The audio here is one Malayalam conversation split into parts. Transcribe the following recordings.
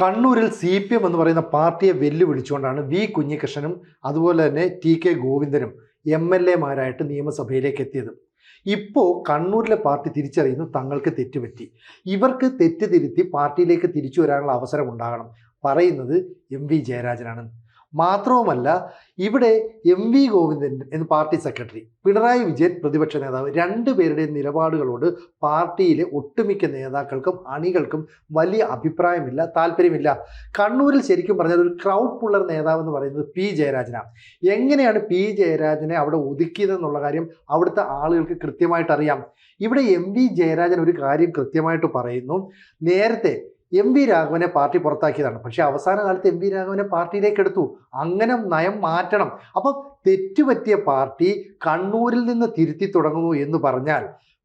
കണ്ണൂരിൽ CPM എന്ന് പറയുന്ന പാർട്ടിയെ വെല്ലുവിളിച്ചുകൊണ്ടാണ് വി കുഞ്ഞികൃഷ്ണനും അതുപോലെ തന്നെ TK ഗോവിന്ദനും MLA മാരായിട്ട് നിയമസഭയിലേക്ക് എത്തിയത്. ഇപ്പോൾ കണ്ണൂരിലെ പാർട്ടി തിരിച്ചറിയുന്നു തങ്ങൾക്ക് തെറ്റുപറ്റി. ഇവർക്ക് തെറ്റ് തിരുത്തി പാർട്ടിയിലേക്ക് തിരിച്ചു വരാനുള്ള അവസരം ഉണ്ടാകണം. പറയുന്നത് MV ജയരാജനാണ്. മാത്രവുമല്ല, ഇവിടെ MV ഗോവിന്ദൻ എന്ന പാർട്ടി സെക്രട്ടറി, പിണറായി വിജയൻ പ്രതിപക്ഷ നേതാവ്, രണ്ടുപേരുടെയും നിലപാടുകളോട് പാർട്ടിയിലെ ഒട്ടുമിക്ക നേതാക്കൾക്കും അണികൾക്കും വലിയ അഭിപ്രായമില്ല, താല്പര്യമില്ല. കണ്ണൂരിൽ ശരിക്കും പറഞ്ഞാൽ ഒരു ക്രൗഡ് പുള്ളർ നേതാവ് എന്ന് പറയുന്നത് P ജയരാജനാണ്. എങ്ങനെയാണ് P ജയരാജനെ അവിടെ ഒതുക്കിയതെന്നുള്ള കാര്യം അവിടുത്തെ ആളുകൾക്ക് കൃത്യമായിട്ട് അറിയാം. ഇവിടെ MV ജയരാജൻ ഒരു കാര്യം കൃത്യമായിട്ട് പറയുന്നു. നേരത്തെ MV രാഘവനെ പാർട്ടി പുറത്താക്കിയതാണ്, പക്ഷെ അവസാന കാലത്ത് MV രാഘവനെ പാർട്ടിയിലേക്ക് എടുത്തു. അങ്ങനെ നയം മാറ്റണം. അപ്പം തെറ്റുപറ്റിയ പാർട്ടി കണ്ണൂരിൽ നിന്ന് തിരുത്തി തുടങ്ങുന്നു എന്ന് പറഞ്ഞാൽ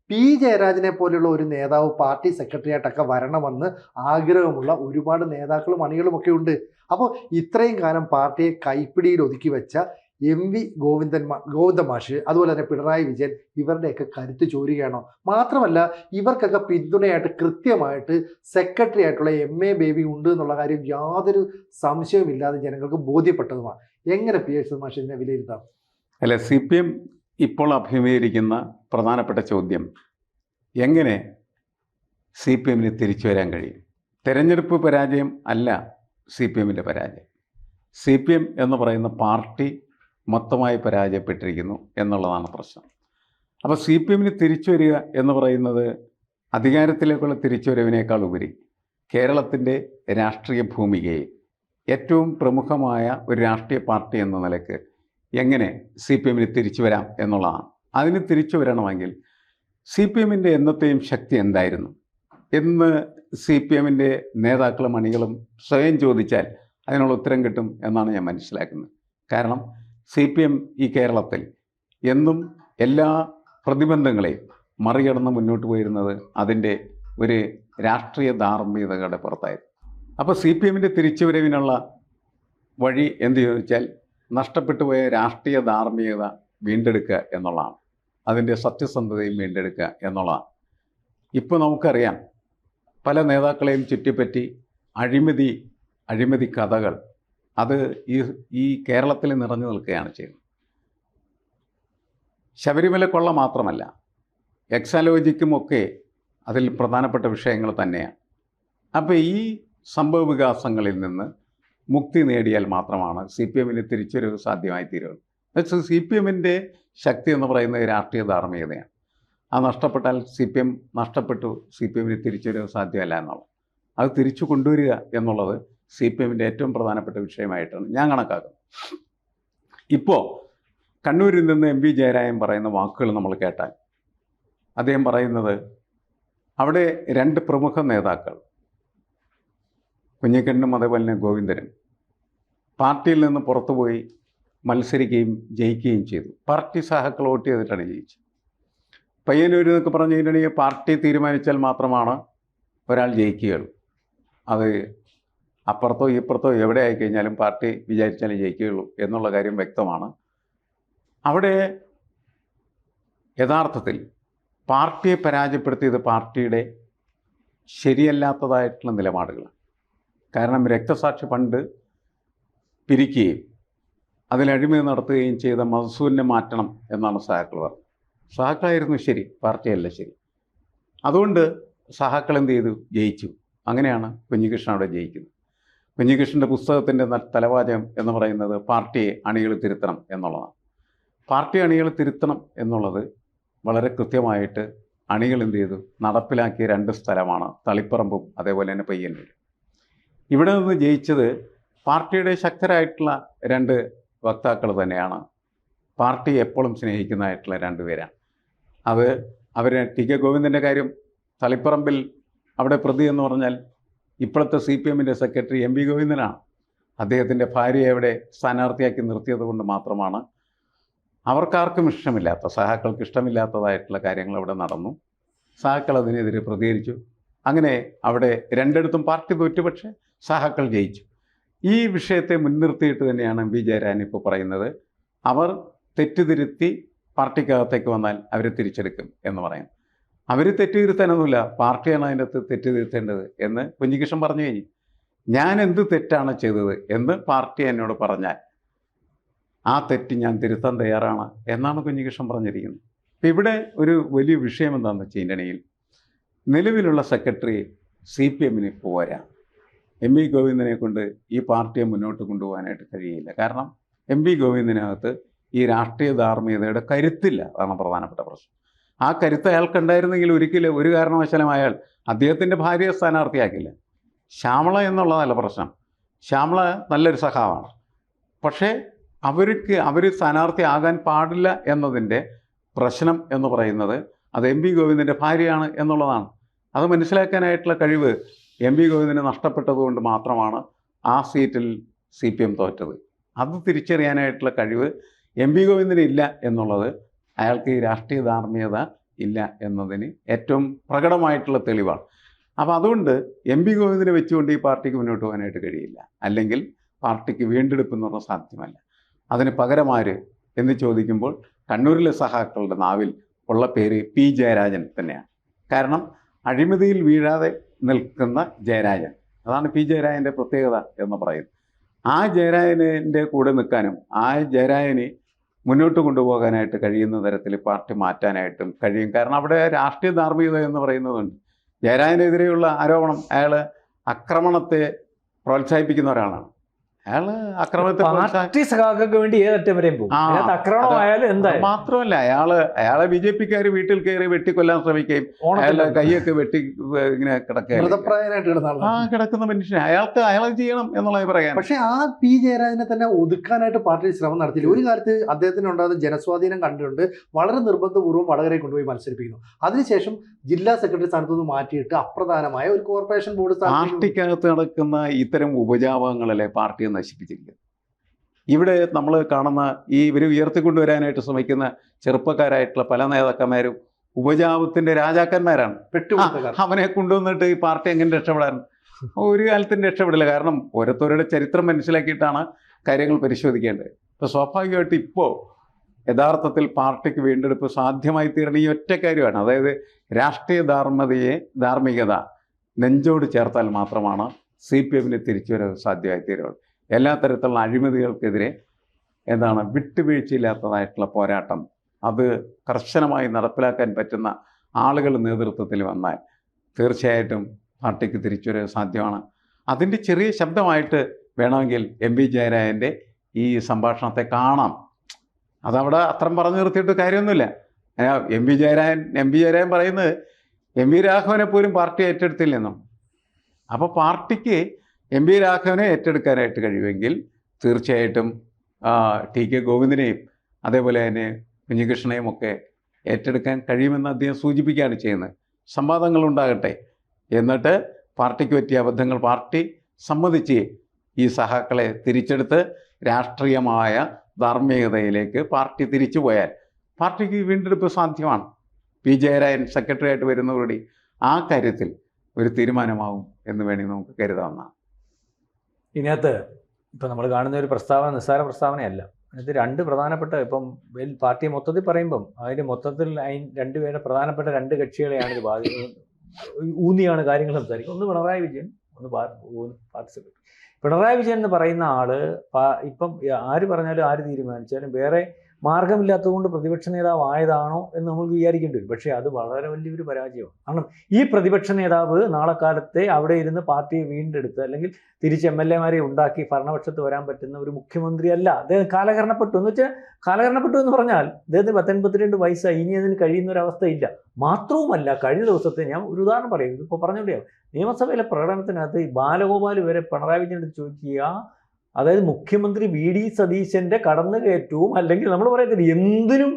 P ജയരാജനെ പോലെയുള്ള ഒരു നേതാവ് പാർട്ടി സെക്രട്ടറിയായിട്ടൊക്കെ വരണമെന്ന് ആഗ്രഹമുള്ള ഒരുപാട് നേതാക്കളും അണികളും ഒക്കെ ഉണ്ട്. അപ്പോൾ ഇത്രയും കാലം പാർട്ടിയെ കൈപ്പിടിയിൽ ഒതുക്കി വെച്ച MV ഗോവിന്ദ മാഷ്, അതുപോലെ തന്നെ പിണറായി വിജയൻ, ഇവരുടെയൊക്കെ കരുത്ത് ചോരുകയാണോ? മാത്രമല്ല, ഇവർക്കൊക്കെ പിന്തുണയായിട്ട് കൃത്യമായിട്ട് സെക്രട്ടറി ആയിട്ടുള്ള MA ബേബി ഉണ്ട് എന്നുള്ള കാര്യം യാതൊരു സംശയവുമില്ലാതെ ജനങ്ങൾക്ക് ബോധ്യപ്പെട്ടതുമാണ്. എങ്ങനെ PS മാഷ് ഇതിനെ വിലയിരുത്താം? അല്ല, CPM ഇപ്പോൾ അഭിമുഖീകരിക്കുന്ന പ്രധാനപ്പെട്ട ചോദ്യം, എങ്ങനെ CPMന് തിരിച്ചു വരാൻ കഴിയും? തെരഞ്ഞെടുപ്പ് പരാജയം അല്ല CPMൻ്റെ പരാജയം. CPM എന്ന് പറയുന്ന പാർട്ടി മൊത്തമായി പരാജയപ്പെട്ടിരിക്കുന്നു എന്നുള്ളതാണ് പ്രശ്നം. അപ്പോൾ CPMന് തിരിച്ചു വരിക എന്ന് പറയുന്നത് അധികാരത്തിലേക്കുള്ള തിരിച്ചുവരവിനേക്കാൾ ഉപരി കേരളത്തിൻ്റെ രാഷ്ട്രീയ ഭൂമികയെ ഏറ്റവും പ്രമുഖമായ ഒരു രാഷ്ട്രീയ പാർട്ടി എന്ന നിലയ്ക്ക് എങ്ങനെ CPMന് തിരിച്ചു വരാം എന്നുള്ളതാണ്. അതിന് തിരിച്ചു വരണമെങ്കിൽ CPMൻ്റെ എന്നത്തെയും ശക്തി എന്തായിരുന്നു എന്ന് CPMൻ്റെ നേതാക്കളും അണികളും സ്വയം ചോദിച്ചാൽ അതിനുള്ള ഉത്തരം കിട്ടും എന്നാണ് ഞാൻ മനസ്സിലാക്കുന്നത്. കാരണം CPM ഈ കേരളത്തിൽ എന്നും എല്ലാ പ്രതിബന്ധങ്ങളെയും മറികടന്ന് മുന്നോട്ട് പോയിരുന്നത് അതിൻ്റെ ഒരു രാഷ്ട്രീയ ധാർമ്മികതയുടെ പുറത്തായിരുന്നു. അപ്പോൾ CPMൻ്റെ തിരിച്ചുവരവിനുള്ള വഴി എന്ത് ചോദിച്ചാൽ നഷ്ടപ്പെട്ടു പോയ രാഷ്ട്രീയ ധാർമ്മികത വീണ്ടെടുക്കുക എന്നുള്ളതാണ്. അതിൻ്റെ സത്യസന്ധതയും വീണ്ടെടുക്കുക എന്നുള്ളതാണ്. ഇപ്പോൾ നമുക്കറിയാം, പല നേതാക്കളെയും ചുറ്റിപ്പറ്റി അഴിമതി കഥകൾ അത് ഈ കേരളത്തിൽ നിറഞ്ഞു നിൽക്കുകയാണ് ചെയ്യുന്നത്. ശബരിമല കൊള്ള മാത്രമല്ല, എക്സാലോജിക്കുമൊക്കെ അതിൽ പ്രധാനപ്പെട്ട വിഷയങ്ങൾ തന്നെയാണ്. അപ്പോൾ ഈ സംഭവ വികാസങ്ങളിൽ നിന്ന് മുക്തി നേടിയാൽ മാത്രമാണ് CPMന് തിരിച്ചൊരു സാധ്യമായി തീരുന്നത്. CPMൻ്റെ ശക്തി എന്ന് പറയുന്നത് രാഷ്ട്രീയ ധാർമ്മികതയാണ്. അത് നഷ്ടപ്പെട്ടാൽ CPM നഷ്ടപ്പെട്ടു, CPMന് തിരിച്ചൊരു സാധ്യമല്ല എന്നുള്ളത്. അത് തിരിച്ചു കൊണ്ടുവരിക എന്നുള്ളത് CPMൻ്റെ ഏറ്റവും പ്രധാനപ്പെട്ട വിഷയമായിട്ടാണ് ഞാൻ കണക്കാക്കുന്നത്. ഇപ്പോൾ കണ്ണൂരിൽ നിന്ന് MV ജയരാജൻ പറയുന്ന വാക്കുകൾ നമ്മൾ കേട്ടാൽ അദ്ദേഹം പറയുന്നത്, അവിടെ രണ്ട് പ്രമുഖ നേതാക്കൾ കുഞ്ഞിക്കണ്ണനും അതേപോലെ തന്നെ ഗോവിന്ദനും പാർട്ടിയിൽ നിന്ന് പുറത്തുപോയി മത്സരിക്കുകയും ജയിക്കുകയും ചെയ്തു. പാർട്ടി സഹാക്കൾ വോട്ട് ചെയ്തിട്ടാണ് ജയിച്ചത്. പയ്യന്നൂർ എന്നൊക്കെ പറഞ്ഞു കഴിഞ്ഞിട്ടുണ്ടെങ്കിൽ പാർട്ടി തീരുമാനിച്ചാൽ മാത്രമാണ് ഒരാൾ ജയിക്കുകയുള്ളൂ. അത് അപ്പുറത്തോ ഇപ്പുറത്തോ എവിടെ ആയിക്കഴിഞ്ഞാലും പാർട്ടി വിചാരിച്ചാലേ ജയിക്കുകയുള്ളൂ എന്നുള്ള കാര്യം വ്യക്തമാണ്. അവിടെ യഥാർത്ഥത്തിൽ പാർട്ടിയെ പരാജയപ്പെടുത്തിയത് പാർട്ടിയുടെ ശരിയല്ലാത്തതായിട്ടുള്ള നിലപാടുകളാണ്. കാരണം രക്തസാക്ഷി ഫണ്ട് പിരിക്കുകയും അതിൽ അഴിമതി നടത്തുകയും ചെയ്ത മൻസൂറിനെ മാറ്റണം എന്നാണ് സഹാക്കൾ പറഞ്ഞത്. സഹാക്കളായിരുന്നു ശരി, പാർട്ടിയല്ല ശരി. അതുകൊണ്ട് സഹാക്കൾ എന്ത് ചെയ്തു? ജയിച്ചു. അങ്ങനെയാണ് കുഞ്ഞികൃഷ്ണൻ അവിടെ ജയിക്കുന്നത്. കുഞ്ഞികൃഷ്ണൻ്റെ പുസ്തകത്തിൻ്റെ തലവാചകം എന്ന് പറയുന്നത് പാർട്ടിയെ അണികൾ തിരുത്തണം എന്നുള്ളതാണ്. പാർട്ടി അണികൾ തിരുത്തണം എന്നുള്ളത് വളരെ കൃത്യമായിട്ട് അണികൾ എന്ത് ചെയ്തു? നടപ്പിലാക്കിയ രണ്ട് സ്ഥലമാണ് തളിപ്പറമ്പും അതേപോലെ തന്നെ പയ്യന്നൂരും. ഇവിടെ നിന്ന് ജയിച്ചത് പാർട്ടിയുടെ ശക്തരായിട്ടുള്ള രണ്ട് വക്താക്കൾ തന്നെയാണ്. പാർട്ടി എപ്പോഴും സ്നേഹിക്കുന്നതായിട്ടുള്ള രണ്ടുപേരാണ്. അത് TK ഗോവിന്ദൻ്റെ കാര്യം, തളിപ്പറമ്പിൽ അവിടെ പ്രതി എന്ന് പറഞ്ഞാൽ ഇപ്പോഴത്തെ CPMൻ്റെ സെക്രട്ടറി MV ഗോവിന്ദനാണ്. അദ്ദേഹത്തിൻ്റെ ഭാര്യയെ അവിടെ സ്ഥാനാർത്ഥിയാക്കി നിർത്തിയത് കൊണ്ട് മാത്രമാണ് അവർക്കാർക്കും ഇഷ്ടമില്ലാത്ത, സഹാക്കൾക്ക് ഇഷ്ടമില്ലാത്തതായിട്ടുള്ള കാര്യങ്ങൾ അവിടെ നടന്നു. സഹാക്കൾ അതിനെതിരെ പ്രതികരിച്ചു. അങ്ങനെ അവിടെ രണ്ടിടത്തും പാർട്ടി തോറ്റു, പക്ഷേ സഹാക്കൾ ജയിച്ചു. ഈ വിഷയത്തെ മുൻനിർത്തിയിട്ട് തന്നെയാണ് MV ജയരാജൻ ഇപ്പോൾ പറയുന്നത്, അവർ തെറ്റുതിരുത്തി പാർട്ടിക്കകത്തേക്ക് വന്നാൽ അവരെ തിരിച്ചെടുക്കും എന്ന് പറയുന്നു. അവർ തെറ്റുതിരുത്താനൊന്നുമില്ല, പാർട്ടിയാണ് അതിൻ്റെ അകത്ത് തെറ്റുതിരുത്തേണ്ടത് എന്ന് കുഞ്ഞികൃഷ്ണൻ പറഞ്ഞു കഴിഞ്ഞു. ഞാൻ എന്ത് തെറ്റാണ് ചെയ്തത് എന്ന് പാർട്ടി എന്നോട് പറഞ്ഞാൽ ആ തെറ്റ് ഞാൻ തിരുത്താൻ തയ്യാറാണ് എന്നാണ് കുഞ്ഞികൃഷ്ണൻ പറഞ്ഞിരിക്കുന്നത്. ഇപ്പം ഇവിടെ ഒരു വലിയ വിഷയം എന്താണെന്ന് വെച്ച് കഴിഞ്ഞിട്ടുണ്ടെങ്കിൽ നിലവിലുള്ള സെക്രട്ടറി CPM പോരാ. എം വി ഗോവിന്ദനെ കൊണ്ട് ഈ പാർട്ടിയെ മുന്നോട്ട് കൊണ്ടുപോകാനായിട്ട് കഴിയില്ല. കാരണം എം വി ഗോവിന്ദനകത്ത് ഈ രാഷ്ട്രീയ ധാർമ്മികതയുടെ കരുത്തില്ല. അതാണ് പ്രധാനപ്പെട്ട പ്രശ്നം. ആ കരുത്ത് അയാൾക്കുണ്ടായിരുന്നെങ്കിൽ ഒരിക്കലും ഒരു കാരണവശാലും അയാൾ അദ്ദേഹത്തിൻ്റെ ഭാര്യയെ സ്ഥാനാർത്ഥിയാക്കില്ല. ശ്യാമള എന്നുള്ളതല്ല പ്രശ്നം. ശ്യാമള നല്ലൊരു സഖാവാണ്. പക്ഷേ അവർ സ്ഥാനാർത്ഥിയാകാൻ പാടില്ല എന്നതിൻ്റെ പ്രശ്നം എന്ന് പറയുന്നത് അത് എം വി ഗോവിന്ദൻ്റെ ഭാര്യയാണ് എന്നുള്ളതാണ്. അത് മനസ്സിലാക്കാനായിട്ടുള്ള കഴിവ് എം വി ഗോവിന്ദന് നഷ്ടപ്പെട്ടതുകൊണ്ട് മാത്രമാണ് ആ സീറ്റിൽ CPM തോറ്റത്. അത് തിരിച്ചറിയാനായിട്ടുള്ള കഴിവ് എം വി ഗോവിന്ദന് ഇല്ല എന്നുള്ളത് അയാൾക്ക് ഈ രാഷ്ട്രീയ ധാർമ്മികത ഇല്ല എന്നതിന് ഏറ്റവും പ്രകടമായിട്ടുള്ള തെളിവാണ്. അപ്പോൾ അതുകൊണ്ട് എം വി ഗോവിന്ദനെ വെച്ചുകൊണ്ട് ഈ പാർട്ടിക്ക് മുന്നോട്ട് പോകാനായിട്ട് കഴിയില്ല. അല്ലെങ്കിൽ പാർട്ടിക്ക് വീണ്ടെടുപ്പ് എന്ന് പറഞ്ഞാൽ സാധ്യമല്ല. അതിന് പകരമാര് എന്ന് ചോദിക്കുമ്പോൾ കണ്ണൂരിലെ സഹാക്കളുടെ നാവിൽ ഉള്ള പേര് P. ജയരാജൻ തന്നെയാണ്. കാരണം അഴിമതിയിൽ വീഴാതെ നിൽക്കുന്ന ജയരാജൻ, അതാണ് P. ജയരാജൻ്റെ പ്രത്യേകത എന്ന് പറയുന്നത്. ആ ജയരാജൻ്റെ കൂടെ നിൽക്കാനും ആ ജയരാജനെ മുന്നോട്ട് കൊണ്ടുപോകാനായിട്ട് കഴിയുന്ന തരത്തിൽ പാർട്ടി മാറ്റാനായിട്ടും കഴിയും. കാരണം അവിടെ രാഷ്ട്രീയ ധാർമ്മികത എന്ന് പറയുന്നതുണ്ട്. ജയരാജനെതിരെയുള്ള ആരോപണം അയാൾ ആക്രമണത്തെ പ്രോത്സാഹിപ്പിക്കുന്ന ഒരാളാണ്. അയാൾ അക്രമത്തെ പാർട്ടി സഖാക്കൾക്ക് വേണ്ടി ഏതറ്റം വരെയും പോകും. അക്രമമായാലും എന്തായാലും മാത്രമല്ല അയാളെ BJPക്കാർ വീട്ടിൽ കയറി വെട്ടിക്കൊല്ലാൻ ശ്രമിക്കുകയും അയാളെ കൈയൊക്കെ വെട്ടി ഇങ്ങനെ കിടക്കുന്ന മനുഷ്യനെ അയാൾ ചെയ്യണം എന്നുള്ളത് പറയാൻ. പക്ഷെ ആ P. ജയരാജനെ തന്നെ ഒതുക്കാനായിട്ട് പാർട്ടി ശ്രമം നടത്തിയില്ല. ഒരു കാലത്ത് അദ്ദേഹത്തിന് ഉണ്ടാകുന്ന ജനസ്വാധീനം കണ്ടുകൊണ്ട് വളരെ നിർബന്ധപൂർവ്വം വടകരയെ കൊണ്ടുപോയി മത്സരിപ്പിക്കുന്നു. അതിനുശേഷം ജില്ലാ സെക്രട്ടറി സ്ഥാനത്ത് നിന്ന് മാറ്റിയിട്ട് അപ്രധാനമായ ഒരു കോർപ്പറേഷൻ ബോർഡ് പാർട്ടിക്കകത്ത് നടക്കുന്ന ഇത്തരം ഉപജാപങ്ങളല്ലേ പാർട്ടിയെ നശിപ്പിച്ചിരിക്കുന്നത്. ഇവിടെ നമ്മൾ കാണുന്ന ഇവർ ഉയർത്തിക്കൊണ്ടുവരാനായിട്ട് ശ്രമിക്കുന്ന ചെറുപ്പക്കാരായിട്ടുള്ള പല നേതാക്കന്മാരും ഉപജാപത്തിന്റെ രാജാക്കന്മാരാണ്. അവനെ കൊണ്ടുവന്നിട്ട് ഈ പാർട്ടി എങ്ങനെ രക്ഷപ്പെടാൻ? ഒരു കാലത്തും രക്ഷപ്പെടില്ല. കാരണം ഓരോരുത്തരുടെ ചരിത്രം മനസ്സിലാക്കിയിട്ടാണ് കാര്യങ്ങൾ പരിശോധിക്കേണ്ടത്. ഇപ്പോൾ സ്വാഭാവികമായിട്ട് ഇപ്പോൾ യഥാർത്ഥത്തിൽ പാർട്ടിക്ക് വീണ്ടെടുപ്പ് സാധ്യമായി തീരണ ഈ ഒറ്റ കാര്യമാണ്. അതായത് രാഷ്ട്രീയ ധാർമ്മികത നെഞ്ചോട് ചേർത്താൽ മാത്രമാണ് CPM തിരിച്ചുവരവ് സാധ്യമായി തീരുള്ളൂ. എല്ലാ തരത്തിലുള്ള അഴിമതികൾക്കെതിരെ വിട്ടുവീഴ്ചയില്ലാത്തതായിട്ടുള്ള പോരാട്ടം അത് കർശനമായി നടപ്പിലാക്കാൻ പറ്റുന്ന ആളുകൾ നേതൃത്വത്തിൽ വന്നാൽ തീർച്ചയായിട്ടും പാർട്ടിക്ക് തിരിച്ചുവരവ് സാധ്യമാണ്. അതിൻ്റെ ചെറിയ ശബ്ദമായിട്ട് വേണമെങ്കിൽ എം വി ജയരാജൻ്റെ ഈ സംഭാഷണത്തെ കാണാം. അതവിടെ അത്രയും പറഞ്ഞു നിർത്തിയിട്ട് കാര്യമൊന്നുമില്ല. എം വി ജയരാജൻ പറയുന്നത് എം വി രാഘവനെ പോലും പാർട്ടി ഏറ്റെടുത്തില്ലെന്നും. അപ്പോൾ പാർട്ടിക്ക് എം വി രാഘവനെ ഏറ്റെടുക്കാനായിട്ട് കഴിയുമെങ്കിൽ തീർച്ചയായിട്ടും TK ഗോവിന്ദനെയും അതേപോലെ തന്നെ കുഞ്ഞികൃഷ്ണനെയും ഒക്കെ ഏറ്റെടുക്കാൻ കഴിയുമെന്ന് അദ്ദേഹം സൂചിപ്പിക്കുകയാണ് ചെയ്യുന്നത്. സംവാദങ്ങളുണ്ടാകട്ടെ, എന്നിട്ട് പാർട്ടിക്ക് പറ്റിയ അബദ്ധങ്ങൾ പാർട്ടി സമ്മതിച്ച് ഈ സഹാക്കളെ തിരിച്ചെടുത്ത് രാഷ്ട്രീയമായ ധാർമ്മികതയിലേക്ക് പാർട്ടി തിരിച്ചു പോയാൽ പാർട്ടിക്ക് വീണ്ടെടുപ്പ് സാധ്യമാണ്. P. ജയരാജൻ സെക്രട്ടറി ആയിട്ട് വരുന്നതോടുകൂടി ആ കാര്യത്തിൽ ഒരു തീരുമാനമാവും എന്ന് വേണമെങ്കിൽ നമുക്ക് കരുതാവുന്നതാണ്. ഇതിനകത്ത് ഇപ്പം നമ്മൾ കാണുന്ന ഒരു പ്രസ്താവന നിസ്സാര പ്രസ്താവനയല്ല. അതിനകത്ത് രണ്ട് പ്രധാനപ്പെട്ട ഇപ്പം പാർട്ടി മൊത്തത്തിൽ പറയുമ്പം അതിൻ്റെ മൊത്തത്തിൽ രണ്ടുപേരുടെ പ്രധാനപ്പെട്ട രണ്ട് കക്ഷികളെയാണ് ഇത് ഊന്നിയാണ് കാര്യങ്ങൾ സംസാരിക്കുന്നത്. ഒന്ന് പിണറായി വിജയൻ, ഒന്ന് പാർട്ടി സെക്രട്ടറി. പിണറായി വിജയൻ എന്ന് പറയുന്ന ആള് ഇപ്പം ആര് പറഞ്ഞാലും ആര് തീരുമാനിച്ചാലും വേറെ മാർഗമില്ലാത്തതുകൊണ്ട് പ്രതിപക്ഷ നേതാവ് ആയതാണോ എന്ന് നമ്മൾ വിചാരിക്കേണ്ടി വരും. പക്ഷേ അത് വളരെ വലിയൊരു പരാജയമാണ്. കാരണം ഈ പ്രതിപക്ഷ നേതാവ് നാളെ കാലത്തെ അവിടെ ഇരുന്ന് പാർട്ടിയെ വീണ്ടെടുത്ത് അല്ലെങ്കിൽ തിരിച്ച് MLA-മാരെ ഉണ്ടാക്കി ഭരണപക്ഷത്ത് വരാൻ പറ്റുന്ന ഒരു മുഖ്യമന്ത്രിയല്ല. അദ്ദേഹം കാലഹരണപ്പെട്ടു എന്ന് വെച്ചാൽ കാലഹരണപ്പെട്ടു എന്ന് പറഞ്ഞാൽ അദ്ദേഹത്തിന് 82 വയസ്സായി, ഇനി അതിന് കഴിയുന്ന ഒരു അവസ്ഥയില്ല. മാത്രവുമല്ല, കഴിഞ്ഞ ദിവസത്തെ ഞാൻ ഒരു ഉദാഹരണം പറയും, ഇതിപ്പോൾ പറഞ്ഞുകൊണ്ടേ നിയമസഭയിലെ പ്രകടനത്തിനകത്ത് ഈ ബാലഗോപാൽ വരെ പിണറായി വിജയനോട് ചോദിക്കുക, അതായത് മുഖ്യമന്ത്രി VD സതീശന്റെ കടന്നുകയറ്റവും അല്ലെങ്കിൽ നമ്മൾ പറയത്തില്ല എന്തിനും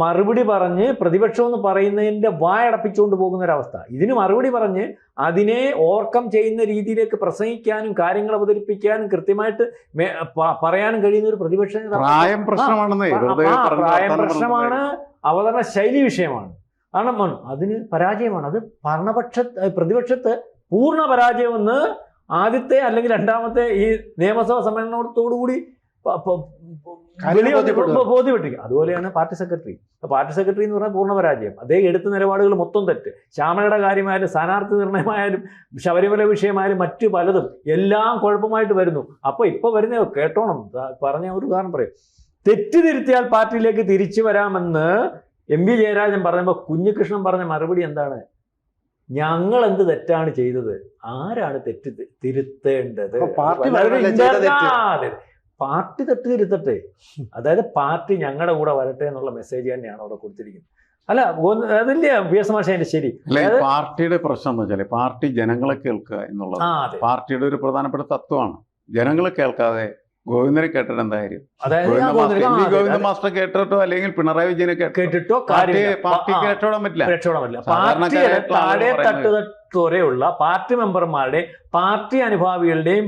മറുപടി പറഞ്ഞ് പ്രതിപക്ഷം എന്ന് പറയുന്നതിൻ്റെ വായടപ്പിച്ചുകൊണ്ട് പോകുന്ന ഒരവസ്ഥ. ഇതിന് മറുപടി പറഞ്ഞ് അതിനെ ഓവർകം ചെയ്യുന്ന രീതിയിലേക്ക് പ്രസംഗിക്കാനും കാര്യങ്ങൾ അവതരിപ്പിക്കാനും കൃത്യമായിട്ട് പറയാനും കഴിയുന്ന ഒരു പ്രതിപക്ഷ പ്രായം പ്രശ്നമാണ്, അവതരണ ശൈലി വിഷയമാണ്. കാരണം അതിന് പരാജയമാണ്. അത് പ്രതിപക്ഷത്ത് പൂർണ്ണ പരാജയമെന്ന് ആദ്യത്തെ അല്ലെങ്കിൽ രണ്ടാമത്തെ ഈ നിയമസഭാ സമ്മേളനത്തോടുകൂടി ബോധ്യപ്പെട്ടിരിക്കും. അതുപോലെയാണ് പാർട്ടി സെക്രട്ടറി. എന്ന് പറഞ്ഞാൽ പൂർണ്ണ പരാജയം. അദ്ദേഹം എടുത്ത നിലപാടുകൾ മൊത്തം തെറ്റ്. ശ്യാമളയുടെ കാര്യമായാലും സ്ഥാനാർത്ഥി നിർണയമായാലും ശബരിമല വിഷയമായാലും മറ്റു പലതും എല്ലാം കുഴപ്പമായിട്ട് വരുന്നു. അപ്പോൾ ഇപ്പോൾ വരുന്ന കേട്ടോണം, പറഞ്ഞ ഒരു ഉദാഹരണം പറയും. തെറ്റ് തിരുത്തിയാൽ പാർട്ടിയിലേക്ക് തിരിച്ചു വരാമെന്ന് MP ജയരാജൻ പറഞ്ഞപ്പോൾ കുഞ്ഞികൃഷ്ണൻ പറഞ്ഞ മറുപടി എന്താണ്? ഞങ്ങൾ എന്ത് തെറ്റാണ് ചെയ്തത്? ആരാണ് തെറ്റ് തിരുത്തേണ്ടത്? പാർട്ടി തെറ്റ് തിരുത്തട്ടെ. അതായത് പാർട്ടി ഞങ്ങളുടെ കൂടെ വരട്ടെ എന്നുള്ള മെസ്സേജ് തന്നെയാണ് അവിടെ കൊടുത്തിരിക്കുന്നത്. അല്ല അതിന്റെ VS മാഷ് അതിന്റെ ശരി. പാർട്ടിയുടെ പ്രശ്നം എന്ന് വെച്ചാൽ പാർട്ടി ജനങ്ങളെ കേൾക്കുക എന്നുള്ളത് പാർട്ടിയുടെ ഒരു പ്രധാനപ്പെട്ട തത്വമാണ്. ജനങ്ങളെ കേൾക്കാതെ ഗോവിന്ദനെ കേട്ടിട്ട് എന്താ കാര്യം? ഗോവിന്ദ മാസ്റ്റർ കേട്ടിട്ടോ അല്ലെങ്കിൽ പിണറായി വിജയനെ കേട്ടിട്ടോ പാർട്ടിക്ക് രക്ഷപ്പെടാൻ പറ്റില്ല. താഴെ തട്ടുതട്ടുവരെയുള്ള പാർട്ടി മെമ്പർമാരുടെ പാർട്ടി അനുഭാവികളുടെയും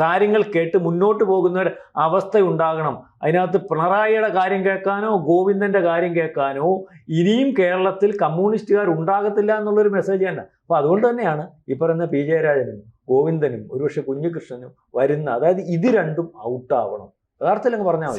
കാര്യങ്ങൾ കേട്ട് മുന്നോട്ട് പോകുന്ന ഒരു അവസ്ഥ ഉണ്ടാകണം. അതിനകത്ത് പിണറായിയുടെ കാര്യം കേൾക്കാനോ ഗോവിന്ദന്റെ കാര്യം കേൾക്കാനോ ഇനിയും കേരളത്തിൽ കമ്മ്യൂണിസ്റ്റുകാർ ഉണ്ടാകത്തില്ല എന്നുള്ളൊരു മെസ്സേജ് തന്നെ. അപ്പോൾ അതുകൊണ്ട് തന്നെയാണ് ഈ പറയുന്ന P ജയരാജനും ഗോവിന്ദനും ഒരുപക്ഷെ കുഞ്ഞികൃഷ്ണനും വരുന്ന, അതായത് ഇത് രണ്ടും ഔട്ടാവണം. യഥാർത്ഥത്തിൽ പറഞ്ഞാൽ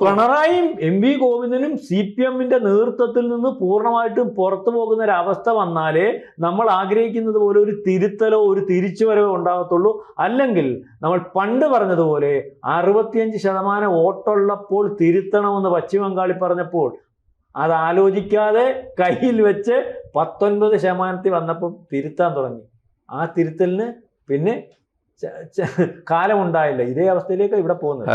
പിണറായിയും MP ഗോവിന്ദനും CPM-ന്റെ നേതൃത്വത്തിൽ നിന്ന് പൂർണ്ണമായിട്ടും പുറത്തു പോകുന്ന ഒരു അവസ്ഥ വന്നാലേ നമ്മൾ ആഗ്രഹിക്കുന്നത് പോലെ ഒരു തിരുത്തലോ ഒരു തിരിച്ചുവരവോ ഉണ്ടാകത്തുള്ളൂ. അല്ലെങ്കിൽ നമ്മൾ പണ്ട് പറഞ്ഞതുപോലെ 65% വോട്ടുള്ളപ്പോൾ തിരുത്തണമെന്ന് പശ്ചിമ ബംഗാളിൽ പറഞ്ഞപ്പോൾ അത് ആലോചിക്കാതെ കയ്യിൽ വെച്ച് 19% വന്നപ്പം തിരുത്താൻ തുടങ്ങി. ആ തിരുത്തലിന് പിന്നെ കാലമുണ്ടായില്ല. ഇതേ അവസ്ഥയിലേക്ക് ഇവിടെ പോകുന്നത്.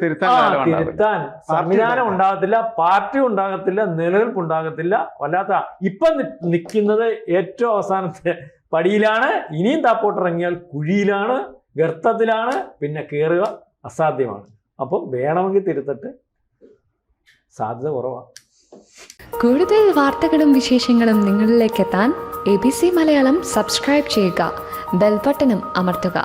തിരുത്താൻ സംവിധാനം ഉണ്ടാകത്തില്ല, പാർട്ടി ഉണ്ടാകത്തില്ല, നിലനിൽപ്പ് ഉണ്ടാകത്തില്ല. വല്ലാത്ത ഇപ്പം നിൽക്കുന്നത് ഏറ്റവും അവസാനത്തെ പടിയിലാണ്. ഇനിയും താപ്പോട്ടിറങ്ങിയാൽ കുഴിയിലാണ്, ഗർത്തത്തിലാണ്. പിന്നെ കയറുക അസാധ്യമാണ്. അപ്പം വേണമെങ്കിൽ തിരുത്തട്ട്, സാധ്യത കുറവാണ്. കൂടുതൽ വാർത്തകളും വിശേഷങ്ങളും നിങ്ങളിലേക്ക് എത്താൻ ABC മലയാളം സബ്സ്ക്രൈബ് ചെയ്യുക, ബെൽബട്ടനും അമർത്തുക.